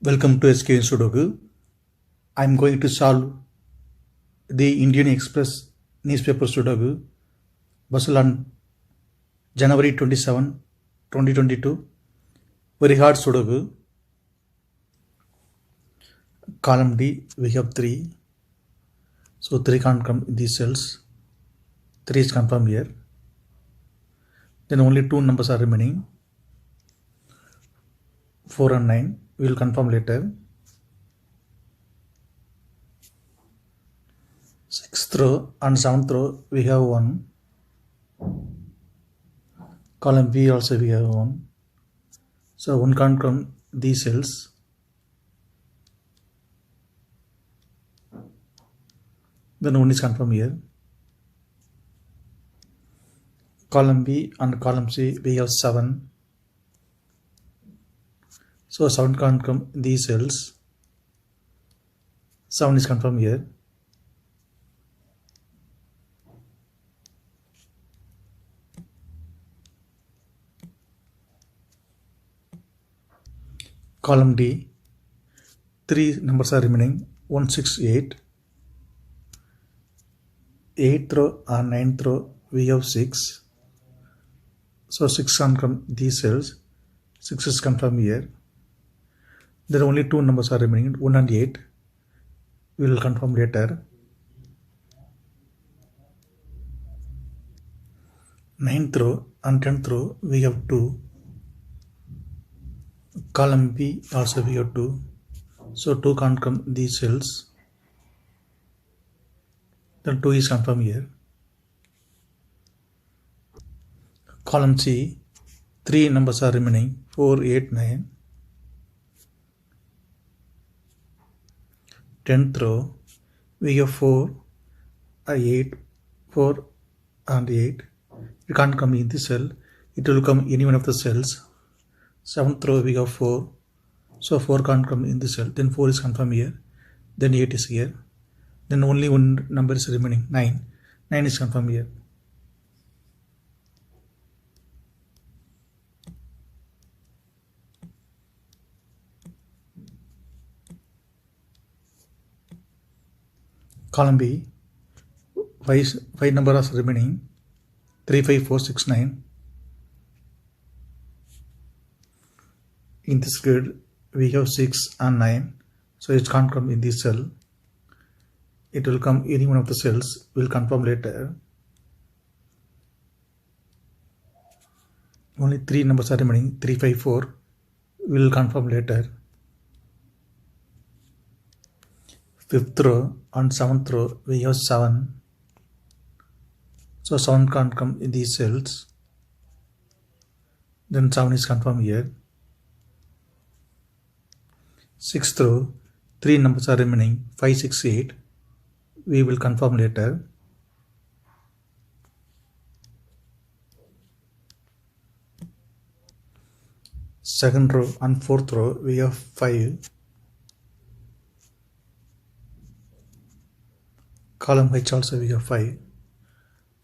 Welcome to SkVm Sudoku. I am going to solve the Indian Express newspaper Sudoku Basel on January 27, 2022. Very hard Sudoku. Column D, we have 3. So 3 can't come in these cells. 3 is confirmed here. Then only 2 numbers are remaining. 4 and 9. We will confirm later. 6th row and 7th row we have 1. Column B also we have 1. So 1 can't come these cells. Then 1 is confirmed here. Column B and column C we have 7. So 7 can't come in these cells. 7 is confirmed here. Column D, 3 numbers are remaining. 1, 6, 8. 8th row and 9th row we have 6. So 6 can't come these cells. 6 is confirmed here. There are only 2 numbers are remaining, 1 and 8. We will confirm later. 9th row and 10th row we have 2. Column B also we have 2. So 2 can't come these cells. Then 2 is confirmed here. Column C, 3 numbers are remaining, 4, 8, 9. 10th row we have 4, 8, 4 and 8. It can't come in this cell. It will come in any one of the cells. 7th row we have 4. So 4 can't come in this cell. Then 4 is confirmed here. Then 8 is here. Then only one number is remaining, 9. 9 is confirmed here. Column B, 5 numbers are remaining, 3, 5, 4, 6, 9. In this grid, we have 6 and 9. So it can't come in this cell. It will come any one of the cells. We'll confirm later. Only 3 numbers are remaining, 3, 5, 4. We will confirm later. 5th row and 7th row we have 7. So 7 can't come in these cells. Then 7 is confirmed here. 6th row, 3 numbers are remaining, 5, 6, 8. We will confirm later. Second row and 4th row we have 5. Column H also we have 5.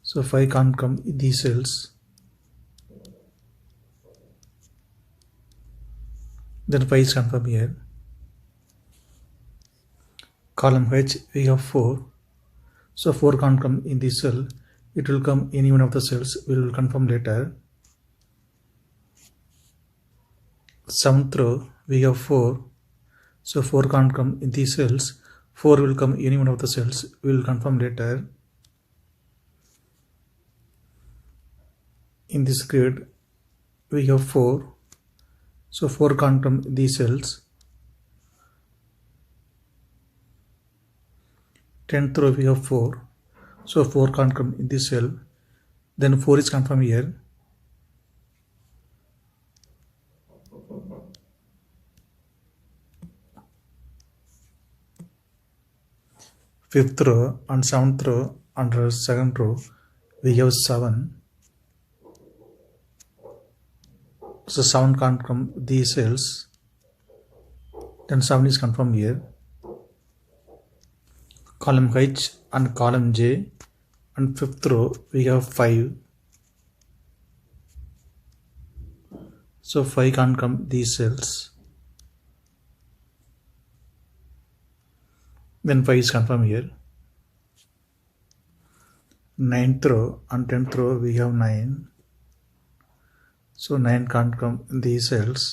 So 5 can't come in these cells. Then 5 is confirmed here. Column H we have 4. So 4 can't come in this cell. It will come any one of the cells. We will confirm later. 7th row we have 4. So 4 can't come in these cells. 4 will come any one of the cells. We will confirm later. In this grid we have 4. So 4 can't come in these cells. 10th row we have 4. So 4 can't come in this cell. Then 4 is confirmed here. Fifth row and 7th row under 2nd row we have 7. So 7 can't come these cells. Then 7 is confirmed here. Column H and column J and 5th row we have 5. So 5 can't come these cells. then 5 is confirmed here. 9th row and 10th row we have 9, so 9 can't come in these cells,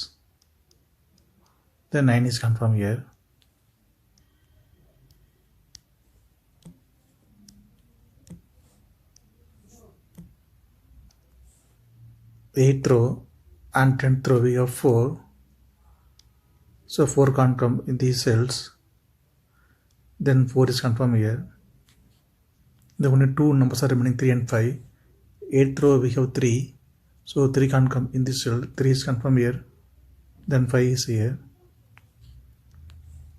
then 9 is confirmed here. 8th row and 10th row we have 4, so 4 can't come in these cells, then 4 is confirmed here. The only two numbers are remaining, 3 and 5. 8th row we have 3, so 3 can't come in this cell, 3 is confirmed here, then 5 is here.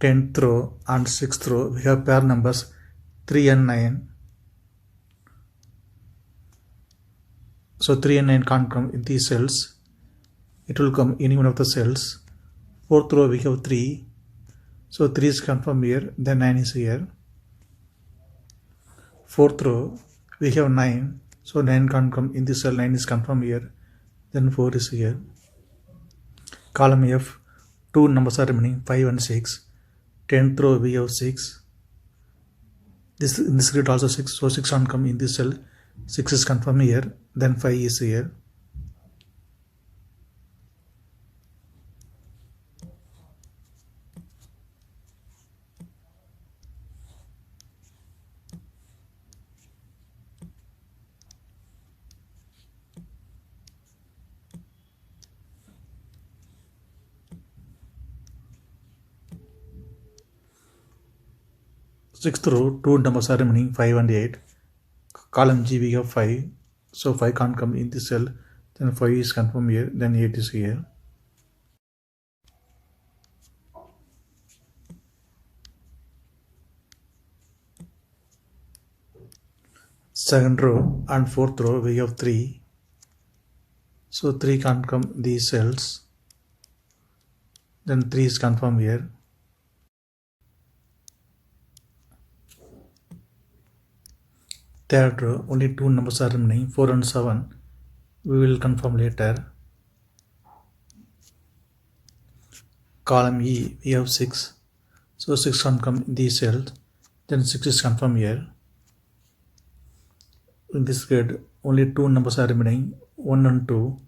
10th row and 6th row we have pair numbers 3 and 9, so 3 and 9 can't come in these cells, it will come any one of the cells. 4th row we have 3, so 3 is confirmed here, then 9 is here. 4th row we have 9, so 9 can't come in this cell, 9 is confirmed here, then 4 is here. Column F, two numbers are remaining, 5 and 6. 10th row we have 6, in this grid also 6, so 6 can't come in this cell, 6 is confirmed here, then 5 is here. Sixth row, two numbers are remaining, 5 and 8. Column G we have 5, so 5 can't come in this cell, then 5 is confirmed here, then 8 is here. Second row and 4th row we have 3, so 3 can't come these cells, then 3 is confirmed here. Third row, only two numbers are remaining, 4 and 7, we will confirm later. Column E we have 6, so 6 can't come in these cells, then 6 is confirmed here. In this grid only two numbers are remaining, 1 and 2,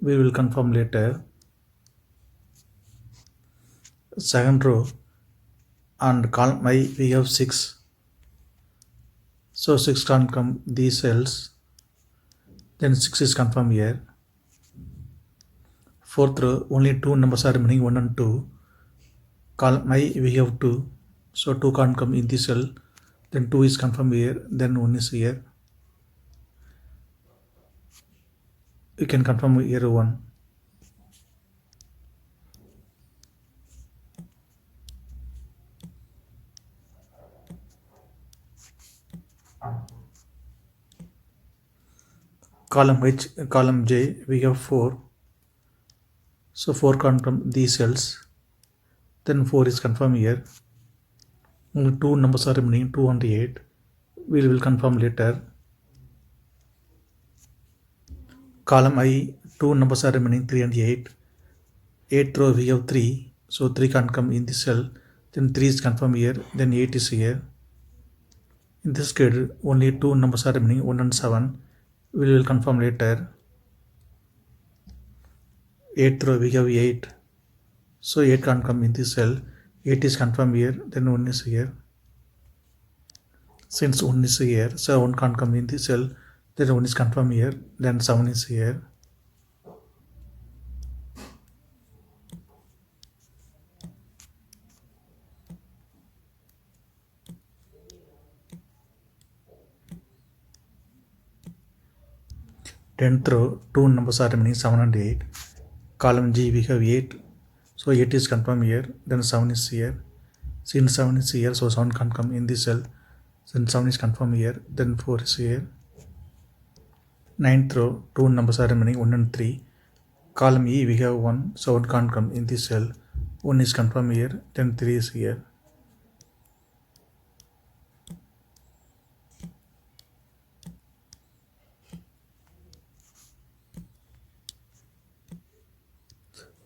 we will confirm later. Second row and column I we have 6, so 6 can't come these cells, then 6 is confirmed here. Fourth row only two numbers are remaining, 1 and 2. Column I we have 2, so 2 can't come in this cell, then 2 is confirmed here, then 1 is here. We can confirm here 1. Column J we have 4, so 4 can't come these cells, then 4 is confirmed here. Only two numbers are remaining, 2 and 8, we will confirm later. Column I, two numbers are remaining, 3 and 8. 8th row we have 3, so 3 can't come in this cell, then 3 is confirmed here, then 8 is here. In this grid only two numbers are remaining, 1 and 7, we will confirm later. 8th row we have 8, so 8 can't come in this cell, 8 is confirmed here, then 1 is here. Since 1 is here, so 1 can't come in this cell, then 1 is confirmed here, then 7 is here. Tenth row, two numbers are remaining, 7 and 8. Column G we have 8, so 8 is confirmed here, then 7 is here. Since 7 is here, so 7 can't come in this cell, then 7 is confirmed here, then 4 is here. Ninth row, two numbers are remaining, 1 and 3. Column E we have 1, so 1 can't come in this cell, 1 is confirmed here, then 3 is here.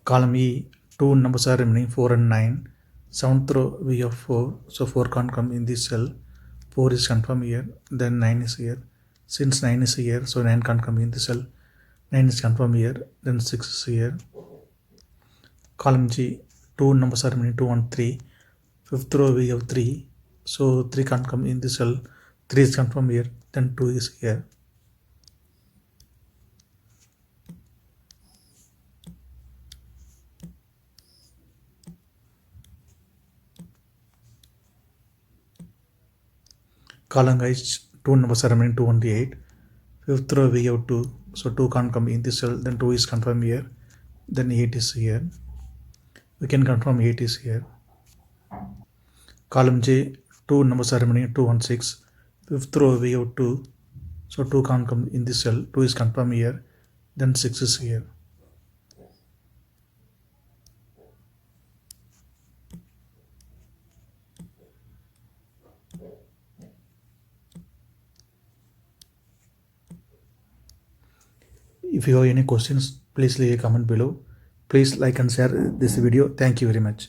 Column E, two numbers are remaining, 4 and 9. 7th row we have 4, so 4 can't come in this cell. 4 is confirmed here, then 9 is here. Since 9 is here, so 9 can't come in the cell. 9 is confirmed here, then 6 is here. Column G, 2 numbers are remaining, 2 and 3. 5th row we have 3, so 3 can't come in the cell. 3 is confirmed here, then 2 is here. Column H, 2 numbers are remaining, 2 and 8. 5th row we have 2, so 2 can't come in the cell, then 2 is confirmed here, then 8 is here. We can confirm 8 is here. Column J, 2 numbers are remaining, 2 and 6. 5th row we have 2, so 2 can't come in this cell, 2 is confirmed here, then 6 is here. If you have any questions, please leave a comment below. Please like and share this video. Thank you very much.